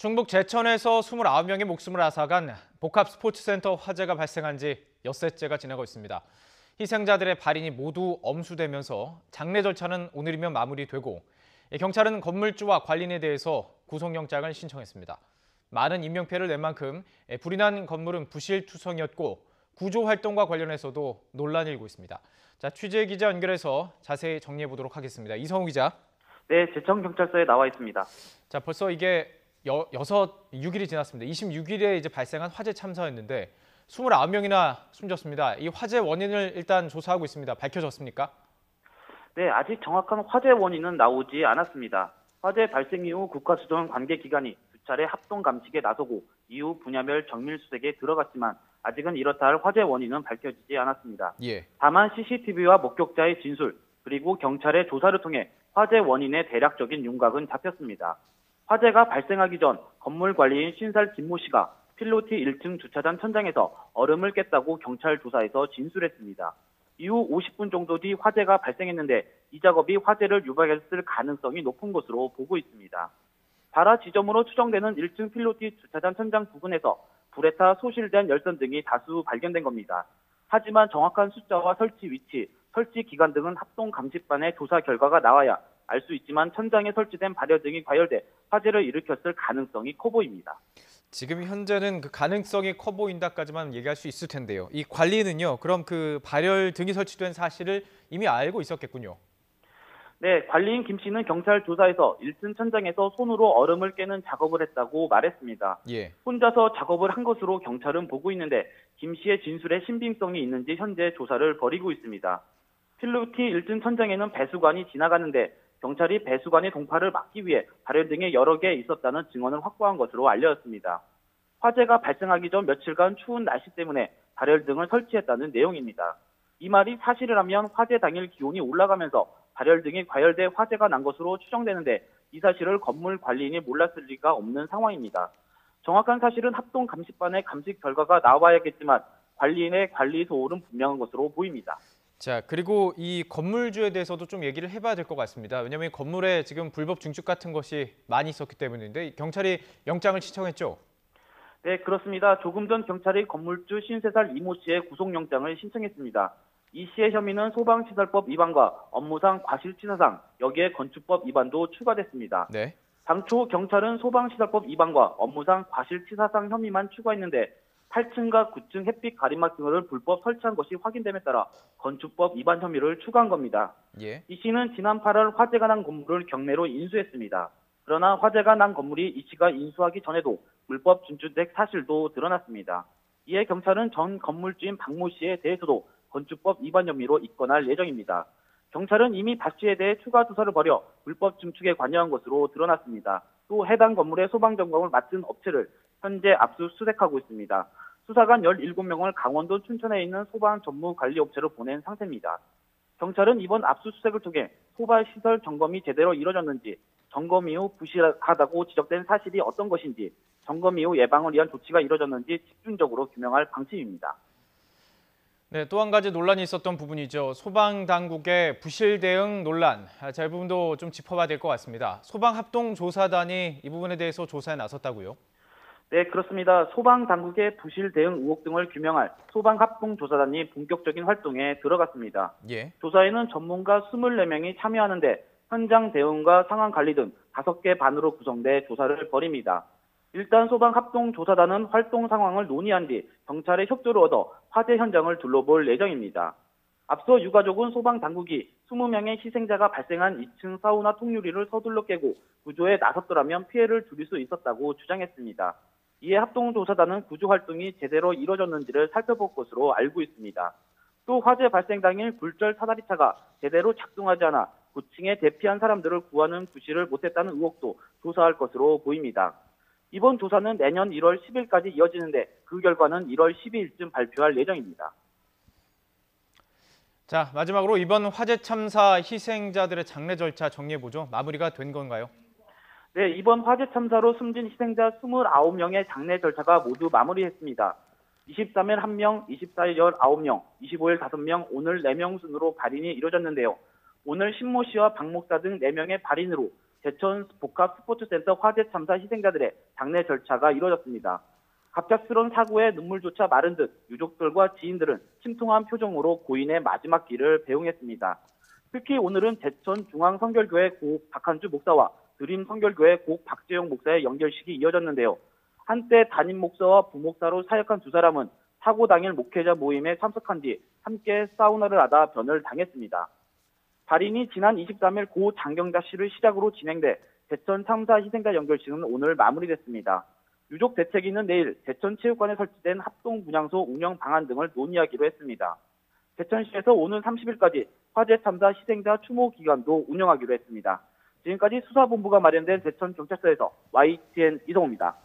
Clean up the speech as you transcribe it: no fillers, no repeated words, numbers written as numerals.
충북 제천에서 29명의 목숨을 앗아간 복합 스포츠센터 화재가 발생한 지 엿새째가 지나고 있습니다. 희생자들의 발인이 모두 엄수되면서 장례 절차는 오늘이면 마무리되고 경찰은 건물주와 관리인에 대해서 구속영장을 신청했습니다. 많은 인명피해를 낸 만큼 불이 난 건물은 부실투성이었고 구조활동과 관련해서도 논란이 일고 있습니다. 자, 취재 기자 연결해서 자세히 정리해 보도록 하겠습니다. 이성우 기자. 네, 제천경찰서에 나와 있습니다. 자, 벌써 이게 6일이 지났습니다. 26일에 이제 발생한 화재 참사였는데 29명이나 숨졌습니다. 이 화재 원인을 일단 조사하고 있습니다. 밝혀졌습니까? 네, 아직 정확한 화재 원인은 나오지 않았습니다. 화재 발생 이후 국가수전 관계기관이 두 차례 합동 감식에 나서고 이후 분야별 정밀수색에 들어갔지만 아직은 이렇다 할 화재 원인은 밝혀지지 않았습니다. 예. 다만 CCTV와 목격자의 진술, 그리고 경찰의 조사를 통해 화재 원인의 대략적인 윤곽은 잡혔습니다. 화재가 발생하기 전 건물 관리인 신살 김모 씨가 필로티 1층 주차장 천장에서 얼음을 깼다고 경찰 조사에서 진술했습니다. 이후 50분 정도 뒤 화재가 발생했는데 이 작업이 화재를 유발했을 가능성이 높은 것으로 보고 있습니다. 발화 지점으로 추정되는 1층 필로티 주차장 천장 부근에서 불에 타 소실된 열선 등이 다수 발견된 겁니다. 하지만 정확한 숫자와 설치 위치, 설치 기간 등은 합동 감식반의 조사 결과가 나와야 알 수 있지만 천장에 설치된 발열 등이 과열돼 화재를 일으켰을 가능성이 커 보입니다. 지금 현재는 그 가능성이 커 보인다까지만 얘기할 수 있을 텐데요. 이 관리는요, 그럼 그 발열 등이 설치된 사실을 이미 알고 있었겠군요. 네, 관리인 김 씨는 경찰 조사에서 1층 천장에서 손으로 얼음을 깨는 작업을 했다고 말했습니다. 예. 혼자서 작업을 한 것으로 경찰은 보고 있는데 김 씨의 진술에 신빙성이 있는지 현재 조사를 벌이고 있습니다. 필로티 1층 천장에는 배수관이 지나가는데 경찰이 배수관의 동파를 막기 위해 발열 등이 여러 개 있었다는 증언을 확보한 것으로 알려졌습니다. 화재가 발생하기 전 며칠간 추운 날씨 때문에 발열 등을 설치했다는 내용입니다. 이 말이 사실이라면 화재 당일 기온이 올라가면서 발열 등이 과열돼 화재가 난 것으로 추정되는데 이 사실을 건물 관리인이 몰랐을 리가 없는 상황입니다. 정확한 사실은 합동 감식반의 감식 결과가 나와야겠지만 관리인의 관리 소홀은 분명한 것으로 보입니다. 자, 그리고 이 건물주에 대해서도 좀 얘기를 해봐야 될 것 같습니다. 왜냐하면 건물에 지금 불법 증축 같은 것이 많이 있었기 때문인데 경찰이 영장을 신청했죠? 네, 그렇습니다. 조금 전 경찰이 건물주 53살 이모 씨의 구속영장을 신청했습니다. 이 씨의 혐의는 소방시설법 위반과 업무상 과실치사상, 여기에 건축법 위반도 추가됐습니다. 네. 당초 경찰은 소방시설법 위반과 업무상 과실치사상 혐의만 추가했는데 8층과 9층 햇빛 가림막 등을 불법 설치한 것이 확인됨에 따라 건축법 위반 혐의를 추가한 겁니다. 예. 이 씨는 지난 8월 화재가 난 건물을 경매로 인수했습니다. 그러나 화재가 난 건물이 이 씨가 인수하기 전에도 불법 준주택 사실도 드러났습니다. 이에 경찰은 전 건물주인 박모 씨에 대해서도 건축법 위반 혐의로 입건할 예정입니다. 경찰은 이미 박 씨에 대해 추가 수사를 벌여 불법 증축에 관여한 것으로 드러났습니다. 또 해당 건물의 소방 점검을 맡은 업체를 현재 압수수색하고 있습니다. 수사관 17명을 강원도 춘천에 있는 소방 전문 관리 업체로 보낸 상태입니다. 경찰은 이번 압수수색을 통해 소방 시설 점검이 제대로 이뤄졌는지, 점검 이후 부실하다고 지적된 사실이 어떤 것인지, 점검 이후 예방을 위한 조치가 이뤄졌는지 집중적으로 규명할 방침입니다. 네, 또 한 가지 논란이 있었던 부분이죠. 소방당국의 부실 대응 논란. 자, 이 부분도 좀 짚어봐야 될 것 같습니다. 소방합동조사단이 이 부분에 대해서 조사에 나섰다고요? 네, 그렇습니다. 소방당국의 부실 대응 의혹 등을 규명할 소방합동조사단이 본격적인 활동에 들어갔습니다. 예. 조사에는 전문가 24명이 참여하는데 현장 대응과 상황 관리 등 5개 반으로 구성돼 조사를 벌입니다. 일단 소방합동조사단은 활동 상황을 논의한 뒤 경찰의 협조를 얻어 화재 현장을 둘러볼 예정입니다. 앞서 유가족은 소방당국이 20명의 희생자가 발생한 2층 사우나 통유리를 서둘러 깨고 구조에 나섰더라면 피해를 줄일 수 있었다고 주장했습니다. 이에 합동조사단은 구조 활동이 제대로 이뤄졌는지를 살펴볼 것으로 알고 있습니다. 또 화재 발생 당일 굴절 사다리차가 제대로 작동하지 않아 고층에 대피한 사람들을 구하는 구실을 못했다는 의혹도 조사할 것으로 보입니다. 이번 조사는 내년 1월 10일까지 이어지는데 그 결과는 1월 12일쯤 발표할 예정입니다. 자, 마지막으로 이번 화재 참사 희생자들의 장례 절차 정리해보죠. 마무리가 된 건가요? 네, 이번 화재 참사로 숨진 희생자 29명의 장례 절차가 모두 마무리했습니다. 23일 1명, 24일 19명, 25일 5명, 오늘 4명 순으로 발인이 이뤄졌는데요. 오늘 신모 씨와 박 목사 등 4명의 발인으로 제천 복합 스포츠센터 화재 참사 희생자들의 장례 절차가 이루어졌습니다. 갑작스러운 사고에 눈물조차 마른 듯 유족들과 지인들은 침통한 표정으로 고인의 마지막 길을 배웅했습니다. 특히 오늘은 제천 중앙성결교회 고 박한주 목사와 드림 성결교회 고 박재용 목사의 연결식이 이어졌는데요. 한때 담임 목사와 부목사로 사역한 두 사람은 사고 당일 목회자 모임에 참석한 뒤 함께 사우나를 하다 변을 당했습니다. 발인이 지난 23일 고 장경자 씨를 시작으로 진행돼 제천 참사 희생자 연결식은 오늘 마무리됐습니다. 유족 대책위는 내일 제천체육관에 설치된 합동 분향소 운영 방안 등을 논의하기로 했습니다. 제천시에서 오는 30일까지 화재 참사 희생자 추모 기간도 운영하기로 했습니다. 지금까지 수사본부가 마련된 제천경찰서에서 YTN 이성호입니다.